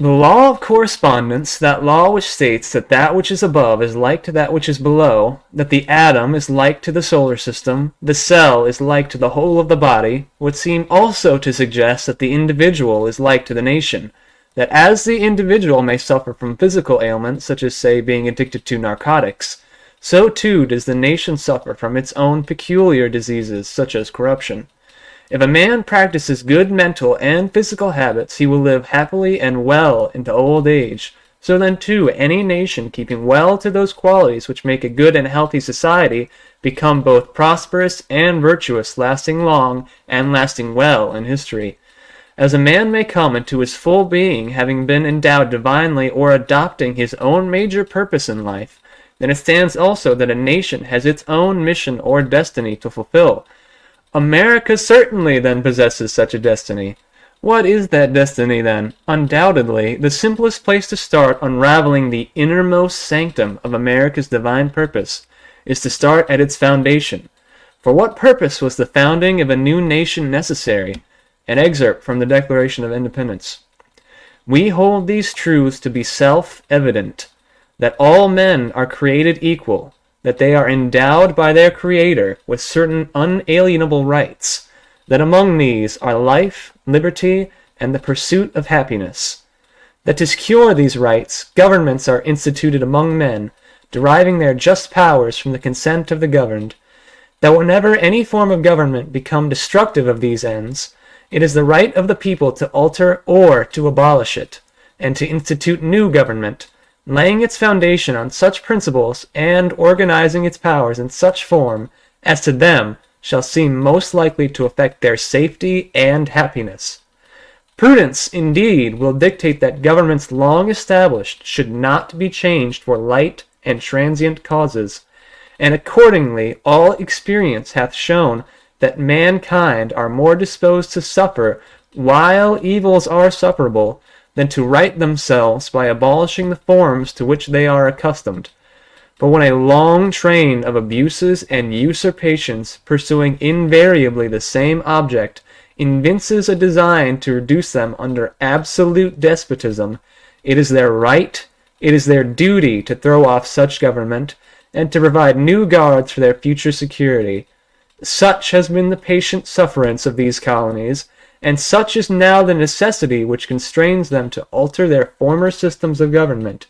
The law of correspondence, that law which states that that which is above is like to that which is below, that the atom is like to the solar system, the cell is like to the whole of the body, would seem also to suggest that the individual is like to the nation, that as the individual may suffer from physical ailments, such as, say, being addicted to narcotics, so too does the nation suffer from its own peculiar diseases, such as corruption. If a man practices good mental and physical habits, he will live happily and well into old age. So then, too, any nation keeping well to those qualities which make a good and healthy society become both prosperous and virtuous, lasting long and lasting well in history. As a man may come into his full being, having been endowed divinely or adopting his own major purpose in life, then it stands also that a nation has its own mission or destiny to fulfill. America certainly then possesses such a destiny. What is that destiny then? Undoubtedly, the simplest place to start unraveling the innermost sanctum of America's divine purpose is to start at its foundation. For what purpose was the founding of a new nation necessary? An excerpt from the Declaration of Independence. We hold these truths to be self-evident, that all men are created equal, that they are endowed by their Creator with certain unalienable rights, that among these are life, liberty, and the pursuit of happiness, that to secure these rights, governments are instituted among men, deriving their just powers from the consent of the governed, that whenever any form of government become destructive of these ends, it is the right of the people to alter or to abolish it, and to institute new government, laying its foundation on such principles and organizing its powers in such form as to them shall seem most likely to affect their safety and happiness. Prudence, indeed, will dictate that governments long established should not be changed for light and transient causes, and accordingly all experience hath shown that mankind are more disposed to suffer while evils are sufferable than to right themselves by abolishing the forms to which they are accustomed. But when a long train of abuses and usurpations, pursuing invariably the same object, evinces a design to reduce them under absolute despotism, it is their right, it is their duty to throw off such government, and to provide new guards for their future security. Such has been the patient sufferance of these colonies, and such is now the necessity which constrains them to alter their former systems of government.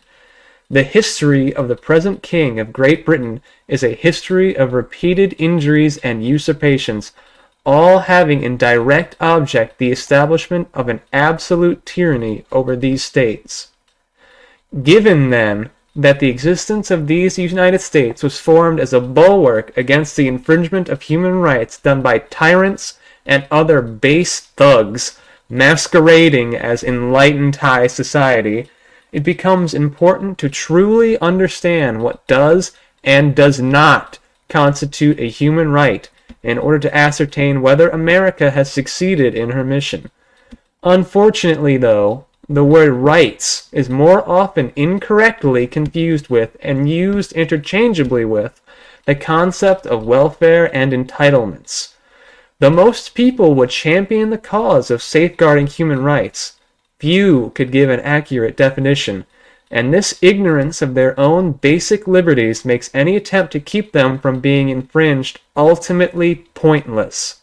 The history of the present King of Great Britain is a history of repeated injuries and usurpations, all having in direct object the establishment of an absolute tyranny over these states. Given, then, that the existence of these United States was formed as a bulwark against the infringement of human rights done by tyrants and other base thugs masquerading as enlightened high society, it becomes important to truly understand what does and does not constitute a human right in order to ascertain whether America has succeeded in her mission. Unfortunately, though, the word rights is more often incorrectly confused with and used interchangeably with the concept of welfare and entitlements. Though most people would champion the cause of safeguarding human rights, few could give an accurate definition, and this ignorance of their own basic liberties makes any attempt to keep them from being infringed ultimately pointless.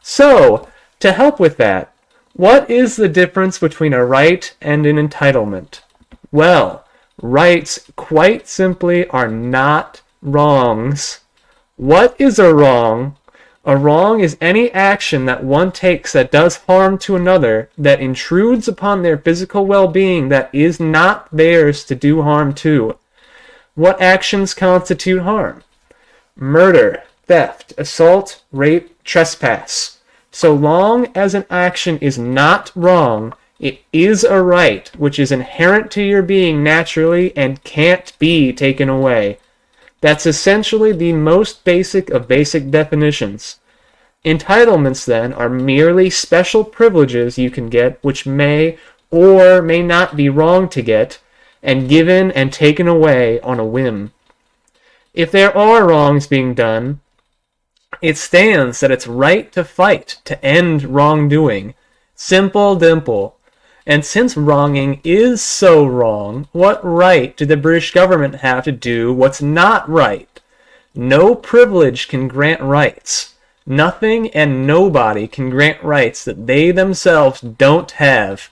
So, to help with that, what is the difference between a right and an entitlement? Well, rights quite simply are not wrongs. What is a wrong? A wrong is any action that one takes that does harm to another, that intrudes upon their physical well-being, that is not theirs to do harm to. What actions constitute harm? Murder, theft, assault, rape, trespass. So long as an action is not wrong, it is a right which is inherent to your being naturally and can't be taken away. That's essentially the most basic of basic definitions. Entitlements, then, are merely special privileges you can get which may or may not be wrong to get, and given and taken away on a whim. If there are wrongs being done, it stands that it's right to fight to end wrongdoing. Simple dimple. And since wronging is so wrong, what right did the British government have to do what's not right? No privilege can grant rights. Nothing and nobody can grant rights that they themselves don't have.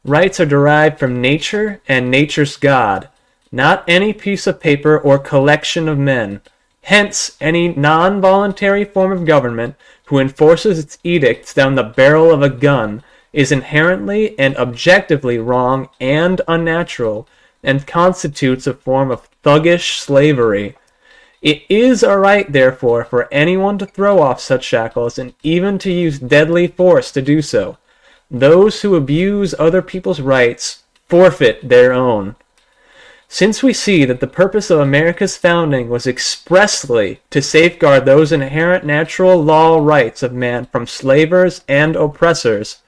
Rights are derived from nature and nature's God, not any piece of paper or collection of men. Hence, any non-voluntary form of government who enforces its edicts down the barrel of a gun is inherently and objectively wrong and unnatural, and constitutes a form of thuggish slavery. It is a right, therefore, for anyone to throw off such shackles, and even to use deadly force to do so. Those who abuse other people's rights forfeit their own. Since we see that the purpose of America's founding was expressly to safeguard those inherent natural law rights of man from slavers and oppressors,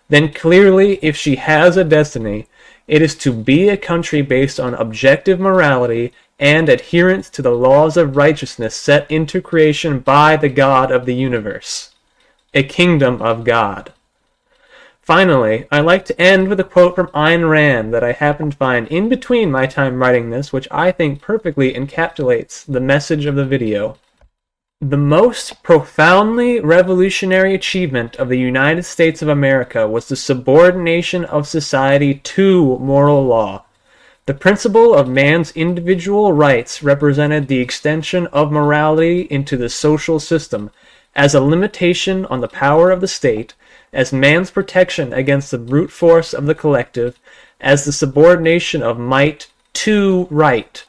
then clearly, if she has a destiny, it is to be a country based on objective morality and adherence to the laws of righteousness set into creation by the God of the universe. A kingdom of God. Finally, I like to end with a quote from Ayn Rand that I happened to find in between my time writing this, which I think perfectly encapsulates the message of the video. The most profoundly revolutionary achievement of the United States of America was the subordination of society to moral law. The principle of man's individual rights represented the extension of morality into the social system as a limitation on the power of the state, as man's protection against the brute force of the collective, as the subordination of might to right.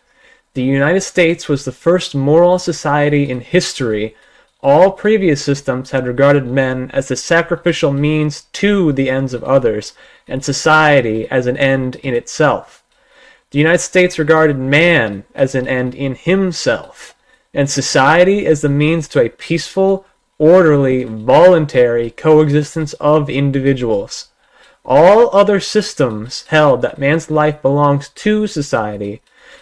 The United States was the first moral society in history. All previous systems had regarded men as the sacrificial means to the ends of others, and society as an end in itself. The United States regarded man as an end in himself, and society as the means to a peaceful, orderly, voluntary coexistence of individuals. All other systems held that man's life belongs to society,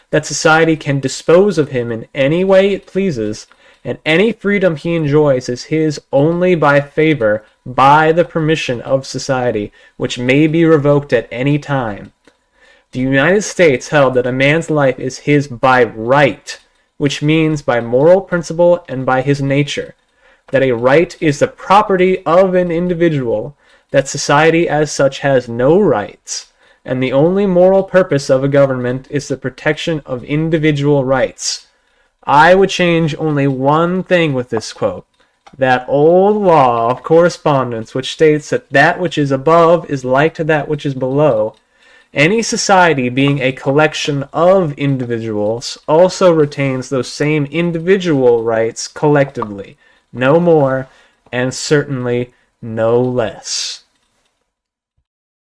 that society can dispose of him in any way it pleases, and any freedom he enjoys is his only by favor, by the permission of society, which may be revoked at any time. The United States held that a man's life is his by right, which means by moral principle and by his nature, that a right is the property of an individual, that society as such has no rights, and the only moral purpose of a government is the protection of individual rights. I would change only one thing with this quote, that old law of correspondence which states that that which is above is like to that which is below. Any society being a collection of individuals also retains those same individual rights collectively, no more, and certainly no less.